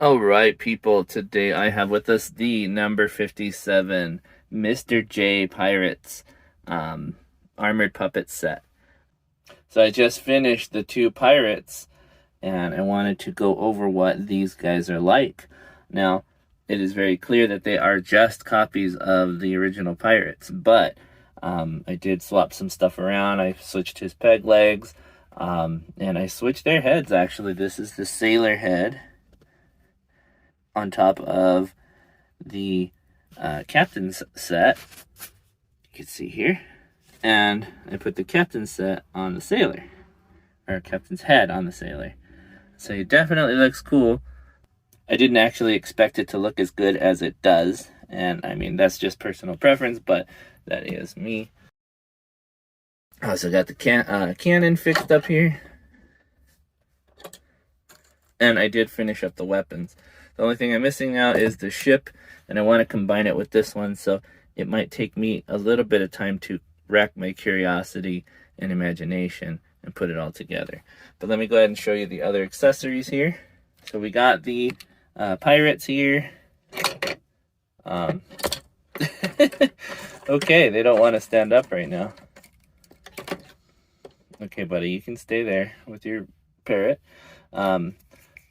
All right, people, today I have with us the number 57 Mr. J Pirates armored puppet set. So I just finished the two pirates and I wanted to go over what these guys are like. Now, it is very clear that they are just copies of the original pirates, but I did swap some stuff around. I switched his peg legs and I switched their heads actually. This is the sailor head on top of the captain's set, you can see here, and I put the captain's set on the sailor, or captain's head on the sailor. So it definitely looks cool. I didn't actually expect it to look as good as it does, and I mean that's just personal preference, but that is me. I also got the cannon fixed up here, and I did finish up the weapons. The only thing I'm missing now is the ship, and I want to combine it with this one, so it might take me a little bit of time to rack my curiosity and imagination and put it all together. But let me go ahead and show you the other accessories here. So we got the pirates here. Okay, they don't want to stand up right now. Okay, buddy, you can stay there with your parrot.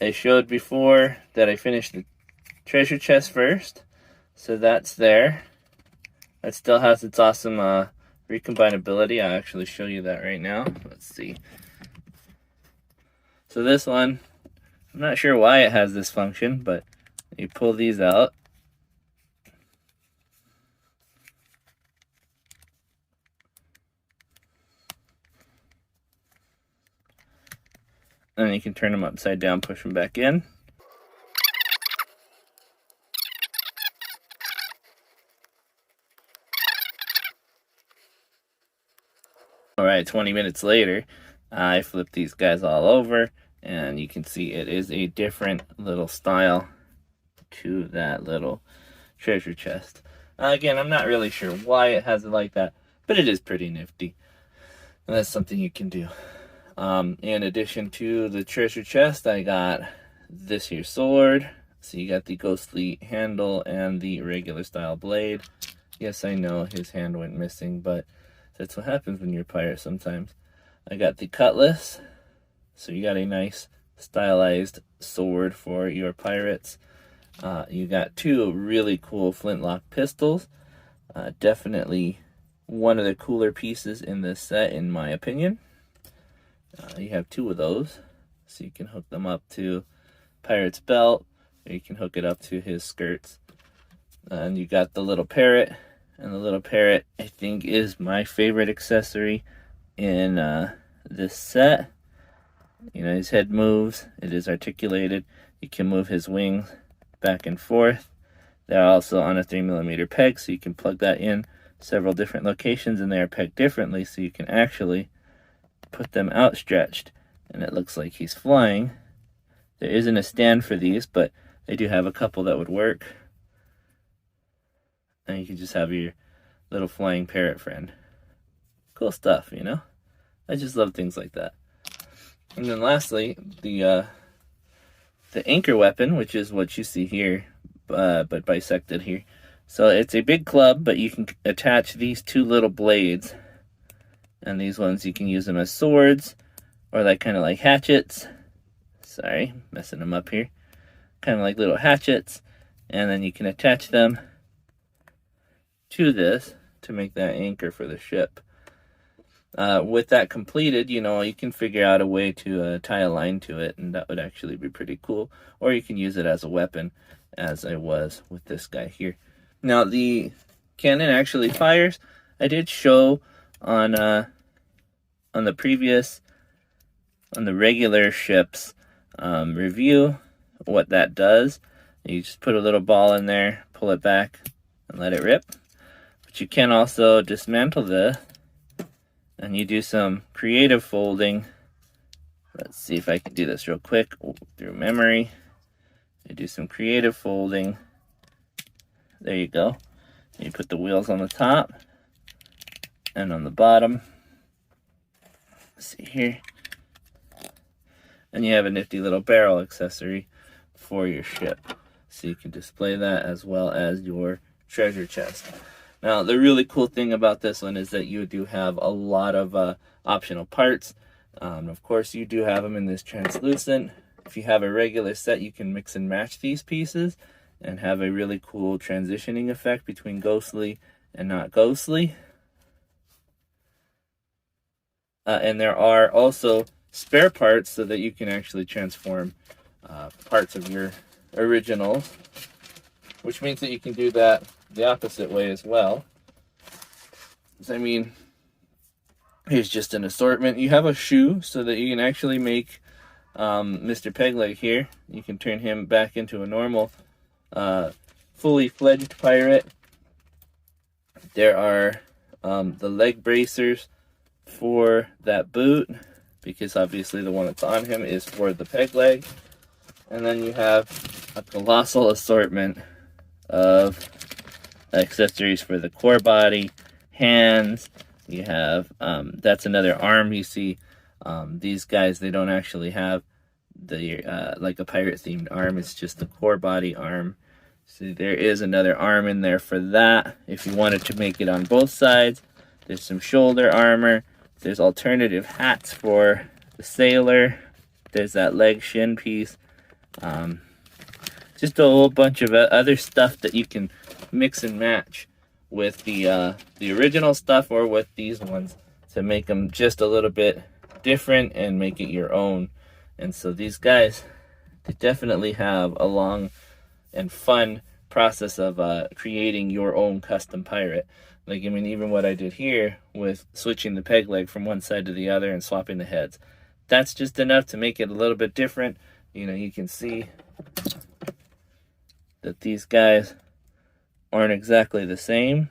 I showed before that I finished the treasure chest first, so that's there. That still has its awesome recombinability. I'll actually show you that right now. Let's see. So this one, I'm not sure why it has this function, but you pull these out. And you can turn them upside down, push them back in. All right, 20 minutes later, I flipped these guys all over, and you can see it is a different little style to that little treasure chest. Again, I'm not really sure why it has it like that, but it is pretty nifty. And that's something you can do. In addition to the treasure chest, I got this here sword. So you got the ghostly handle and the regular style blade. Yes, I know his hand went missing, but that's what happens when you're a pirate sometimes. I got the cutlass. So you got a nice stylized sword for your pirates. You got two really cool flintlock pistols. Definitely one of the cooler pieces in this set, in my opinion. You have two of those, so you can hook them up to Pirate's belt, or you can hook it up to his skirts. And you got the little parrot, and the little parrot, I think, is my favorite accessory in this set. You know, his head moves, it is articulated, you can move his wings back and forth. They're also on a 3mm peg, so you can plug that in several different locations, and they are pegged differently, so you can actually put them outstretched, and it looks like he's flying. There isn't a stand for these, but I do have a couple that would work. And you can just have your little flying parrot friend. Cool stuff, you know? I just love things like that. And then lastly, the anchor weapon, which is what you see here, but bisected here. So it's a big club, but you can attach these two little blades. And these ones, you can use them as swords, or like kind of like hatchets. Sorry, messing them up here. Kind of like little hatchets. And then you can attach them to this to make that anchor for the ship. With that completed, you know, you can figure out a way to tie a line to it, and that would actually be pretty cool. Or you can use it as a weapon, as I was with this guy here. Now, the cannon actually fires. I did show on the previous, on the regular ship's review what that does. You just put a little ball in there, pull it back, and let it rip. But you can also dismantle this, and you do some creative folding. Let's see if I can do this real quick through memory. You do some creative folding. There you go. You put the wheels on the top and on the bottom. Let's see here. And you have a nifty little barrel accessory for your ship. So you can display that as well as your treasure chest. Now, the really cool thing about this one is that you do have a lot of optional parts. Of course, you do have them in this translucent. If you have a regular set, you can mix and match these pieces and have a really cool transitioning effect between ghostly and not ghostly. And there are also spare parts so that you can actually transform parts of your originals, which means that you can do that the opposite way as well. I mean, here's just an assortment. You have a shoe so that you can actually make Mr. Pegleg here. You can turn him back into a normal, fully fledged pirate. There are the leg bracers for that boot, because obviously the one that's on him is for the peg leg. And then you have a colossal assortment of accessories for the core body, hands. You have, that's another arm. You see, these guys, they don't actually have the, like a pirate themed arm. It's just the core body arm. So there is another arm in there for that, if you wanted to make it on both sides. There's some shoulder armor. There's alternative hats for the sailor. There's that leg shin piece. Just a whole bunch of other stuff that you can mix and match with the original stuff or with these ones to make them just a little bit different and make it your own. And so these guys, they definitely have a long and fun process of creating your own custom pirate. Like, I mean, even what I did here with switching the peg leg from one side to the other and swapping the heads, that's just enough to make it a little bit different. You know, you can see that these guys aren't exactly the same.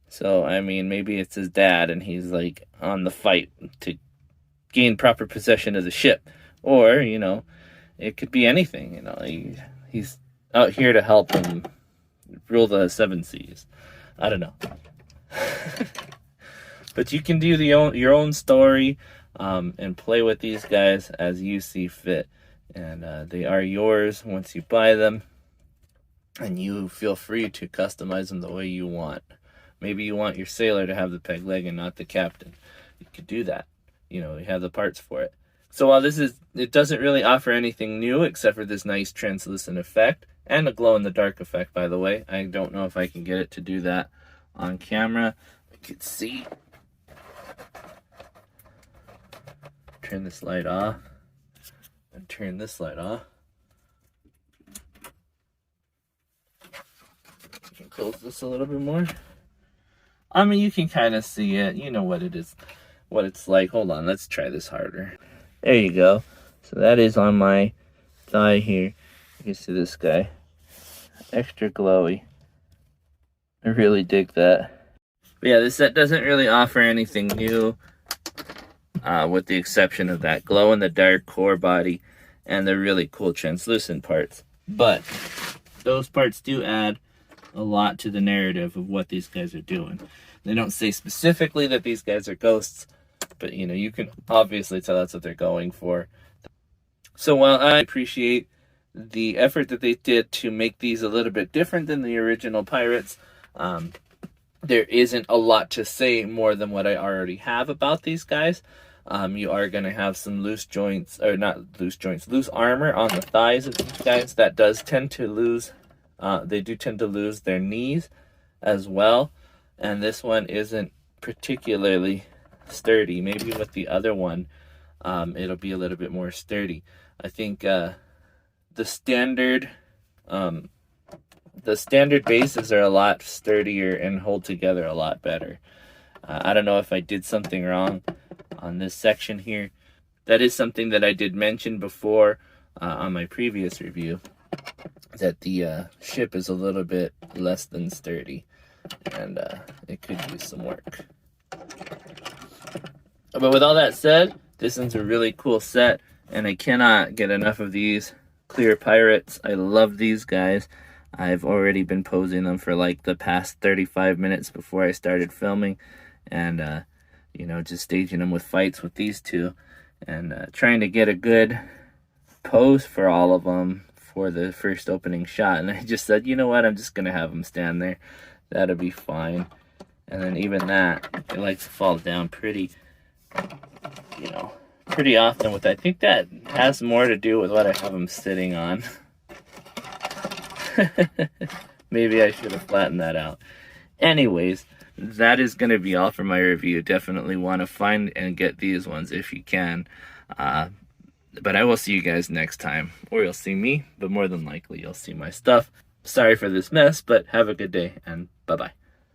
So, I mean, maybe it's his dad and he's like on the fight to gain proper possession of the ship. Or, you know, it could be anything, you know. He's out here to help him rule the 7 seas. I don't know. But you can do your own story and play with these guys as you see fit. And they are yours once you buy them. And you feel free to customize them the way you want. Maybe you want your sailor to have the peg leg and not the captain. You could do that. You know, you have the parts for it. So while it doesn't really offer anything new except for this nice translucent effect and a glow-in-the-dark effect, by the way. I don't know if I can get it to do that on camera. I could see. Turn this light off and turn this light off. You can close this a little bit more. I mean, you can kind of see it. You know what it is, what it's like. Hold on, let's try this harder. There you go. So that is on my thigh here. You can see this guy. Extra glowy. I really dig that. But yeah, this set doesn't really offer anything new, with the exception of that glow-in-the-dark core body and the really cool translucent parts. But those parts do add a lot to the narrative of what these guys are doing. They don't say specifically that these guys are ghosts, but you know, you can obviously tell that's what they're going for. So while I appreciate the effort that they did to make these a little bit different than the original pirates, there isn't a lot to say more than what I already have about these guys. You are going to have some loose joints, or not loose joints, loose armor on the thighs of these guys. That does tend to lose, they do tend to lose their knees as well. And this one isn't particularly sturdy. Maybe with the other one, it'll be a little bit more sturdy. I think the standard bases are a lot sturdier and hold together a lot better. I don't know if I did something wrong on this section here. That is something that I did mention before on my previous review, that the ship is a little bit less than sturdy, and it could use some work. But with all that said, this one's a really cool set, and I cannot get enough of these clear pirates. I love these guys. I've already been posing them for like the past 35 minutes before I started filming, and you know, just staging them with fights with these two, and trying to get a good pose for all of them for the first opening shot, and I just said, you know what, I'm just gonna have them stand there. That'll be fine. And then even that, it likes to fall down pretty, you know, pretty often with, I think that has more to do with what I have them sitting on. Maybe I should have flattened that out. Anyways, that is going to be all for my review. Definitely want to find and get these ones if you can. But I will see you guys next time. Or you'll see me, but more than likely you'll see my stuff. Sorry for this mess, but have a good day, and bye-bye.